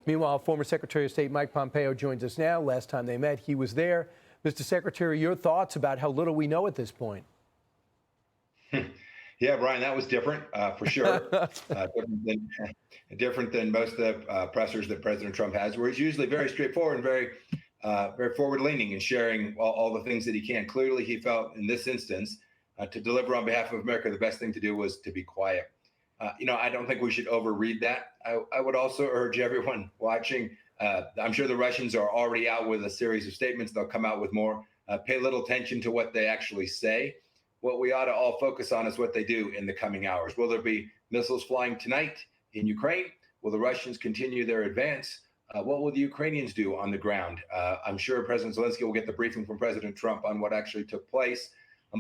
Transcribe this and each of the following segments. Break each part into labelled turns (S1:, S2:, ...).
S1: Meanwhile, former Secretary of State Mike Pompeo joins us now. Last time they met, he was there. Mr. Secretary, your thoughts about how little we know at this point?
S2: Yeah, Brian, that was different for sure. Different than most of the pressers that President Trump has, where he's usually very straightforward and very forward-leaning and sharing all the things that he can. Clearly, he felt in this instance to deliver on behalf of America, the best thing to do was to be quiet. I don't think we should overread that. I would also urge everyone watching. I'm sure the Russians are already out with a series of statements. They'll come out with more. Pay little attention to what they actually say. What we ought to all focus on is what they do in the coming hours. Will there be missiles flying tonight in Ukraine? Will the Russians continue their advance? What will the Ukrainians do on the ground? I'm sure President Zelensky will get the briefing from President Trump on what actually took place.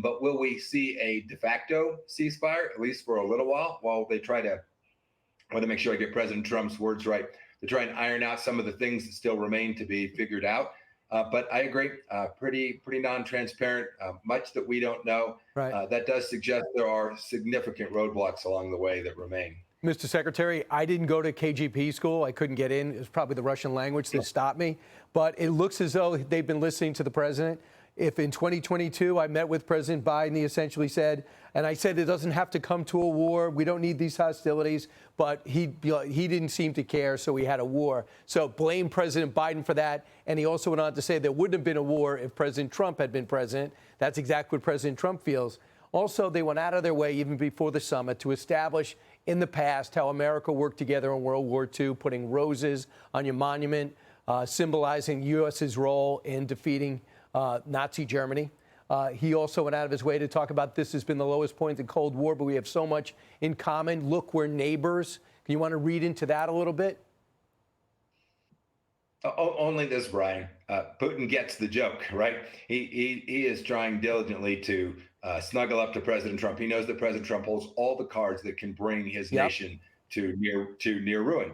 S2: But will we see a de facto ceasefire, at least for a little while they try to, I want to make sure I get President Trump's words right, to try and iron out some of the things that still remain to be figured out. But I agree, pretty non-transparent, much that we don't know.
S1: Right.
S2: That does suggest there are significant roadblocks along the way that remain.
S1: Mr. Secretary, I didn't go to KGP school. I couldn't get in. It was probably the Russian language that stopped me. But it looks as though they've been listening to the president. If in 2022 I met with President Biden, he essentially said, and I said it doesn't have to come to a war. We don't need these hostilities. But he didn't seem to care, so we had a war. So blame President Biden for that. And he also went on to say there wouldn't have been a war if President Trump had been president. That's exactly what President Trump feels. Also, they went out of their way, even before the summit, to establish in the past how America worked together in World War II, putting roses on your monument, symbolizing U.S.'s role in defeating Nazi Germany. He also went out of his way to talk about this has been the lowest point in the Cold War, but we have so much in common. Look, we're neighbors. You want to read into that a little bit?
S2: Only this, Brian. Putin gets the joke, right? He is trying diligently to snuggle up to President Trump. He knows that President Trump holds all the cards that can bring his nation to near ruin.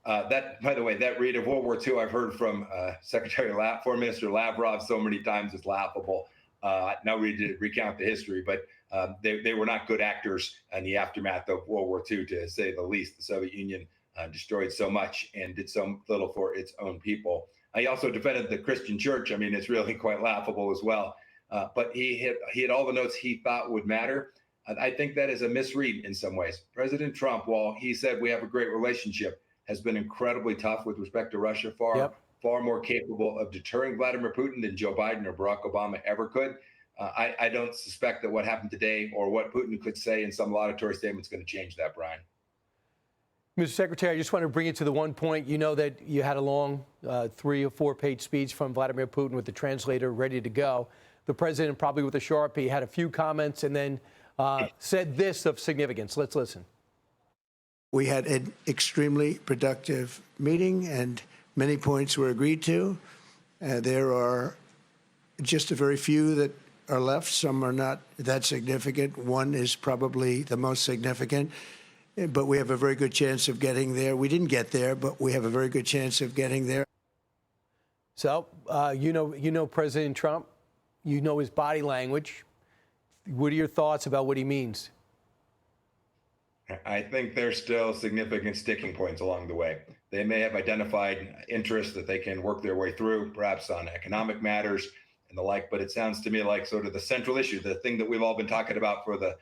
S2: That, by the way, that read of World War II, I've heard from Foreign Minister Lavrov so many times, it's laughable. Now we did recount the history, but they were not good actors in the aftermath of World War II, to say the least. The Soviet Union destroyed so much and did so little for its own people. He also defended the Christian church. I mean, it's really quite laughable as well. But he hit all the notes he thought would matter. I think that is a misread in some ways. President Trump, while he said we have a great relationship, has been incredibly tough with respect to Russia, far more capable of deterring Vladimir Putin than Joe Biden or Barack Obama ever could. I don't suspect that what happened today or what Putin could say in some laudatory statement is going to change that, Brian.
S1: Mr. Secretary, I just want to bring it to the one point. You know that you had a long 3 or 4 page speech from Vladimir Putin with the translator ready to go. The president, probably with a Sharpie, had a few comments and then said this of significance. Let's listen.
S3: We had an extremely productive meeting and many points were agreed to. There are just a very few that are left. Some are not that significant. One is probably the most significant, but we have a very good chance of getting there. We didn't get there, but we have a very good chance of getting there.
S1: So, you know President Trump. You know his body language. What are your thoughts about what he means?
S2: I think there's still significant sticking points along the way. They may have identified interests that they can work their way through, perhaps on economic matters and the like, but it sounds to me like sort of the central issue, the thing that we've all been talking about for the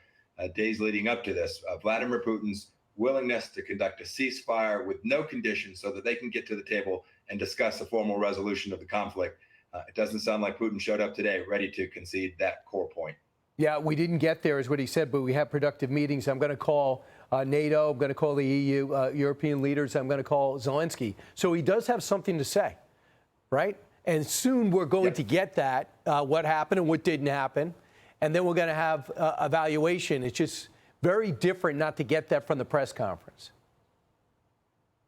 S2: days leading up to this, Vladimir Putin's willingness to conduct a ceasefire with no conditions so that they can get to the table and discuss a formal resolution of the conflict. It doesn't sound like Putin showed up today ready to concede that core point.
S1: Yeah, we didn't get there is what he said, but we have productive meetings. I'm going to call NATO. I'm going to call the EU, European leaders. I'm going to call Zelensky. So he does have something to say, right? And soon we're going to get that, what happened and what didn't happen. And then we're going to have evaluation. It's just very different not to get that from the press conference.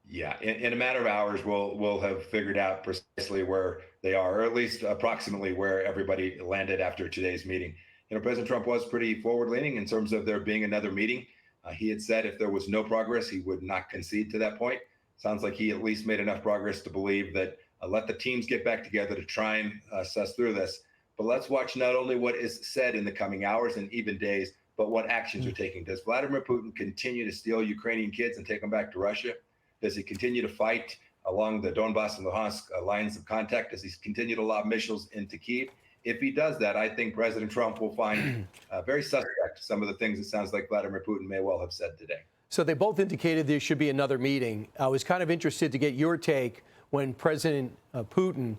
S2: Yeah, in a matter of hours, we'll have figured out precisely where they are, or at least approximately where everybody landed after today's meeting. You know, President Trump was pretty forward-leaning in terms of there being another meeting. He had said if there was no progress, he would not concede to that point. Sounds like he at least made enough progress to believe that let the teams get back together to try and suss through this. But let's watch not only what is said in the coming hours and even days, but what actions are taking. Does Vladimir Putin continue to steal Ukrainian kids and take them back to Russia? Does he continue to fight along the Donbass and Luhansk lines of contact as he's continued to lob missiles into Kyiv. If he does that, I think President Trump will find very suspect some of the things it sounds like Vladimir Putin may well have said today.
S1: So they both indicated there should be another meeting. I was kind of interested to get your take when President Putin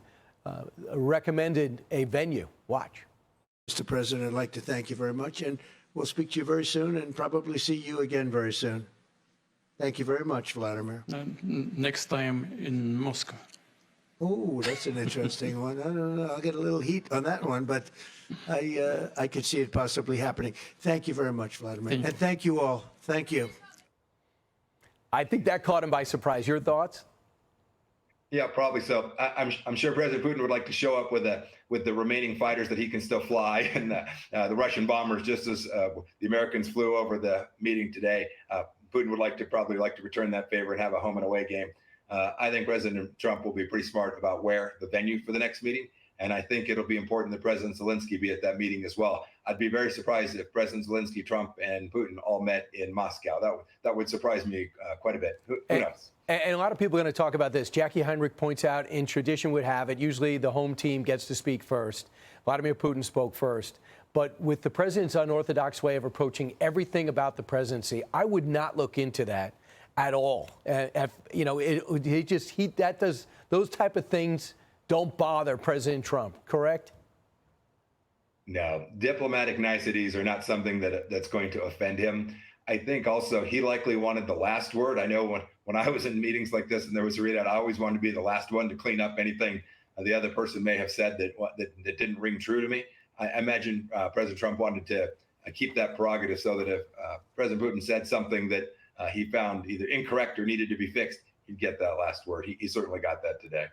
S1: recommended a venue. Watch.
S3: Mr. President, I'd like to thank you very much, and we'll speak to you very soon and probably see you again very soon. Thank you very much, Vladimir.
S4: Next time in Moscow.
S3: Oh, that's an interesting one. I don't know. I'll get a little heat on that one, but I could see it possibly happening. Thank you very much, Vladimir.
S4: Thank you.
S3: And thank you all. Thank you.
S1: I think that caught him by surprise. Your thoughts?
S2: Yeah, probably so. I'm sure President Putin would like to show up with the remaining fighters that he can still fly, and the Russian bombers, just as the Americans flew over the meeting today. Putin would probably like to return that favor and have a home and away game. I think President Trump will be pretty smart about where the venue for the next meeting, and I think it'll be important that President Zelensky be at that meeting as well. I'd be very surprised if President Zelensky, Trump, and Putin all met in Moscow. That would surprise me quite a bit. Who knows?
S1: And a lot of people are going to talk about this. Jackie Heinrich points out, in tradition would have it, usually the home team gets to speak first. Vladimir Putin spoke first. But with the president's unorthodox way of approaching everything about the presidency, I would not look into that at all. Those type of things don't bother President Trump, correct?
S2: No, diplomatic niceties are not something that's going to offend him. I think also he likely wanted the last word. I know when I was in meetings like this and there was a readout, I always wanted to be the last one to clean up anything the other person may have said that didn't ring true to me. I imagine President Trump wanted to keep that prerogative so that if President Putin said something that he found either incorrect or needed to be fixed, he'd get that last word. He certainly got that today.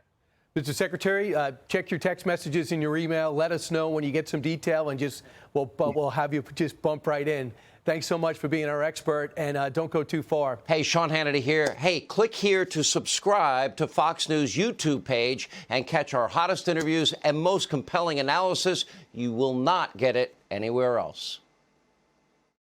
S1: Mr. Secretary, check your text messages in your email. Let us know when you get some detail, and we'll have you just bump right in. Thanks so much for being our expert, and don't go too far.
S5: Hey, Sean Hannity here. Hey, click here to subscribe to Fox News YouTube page and catch our hottest interviews and most compelling analysis. You will not get it anywhere else.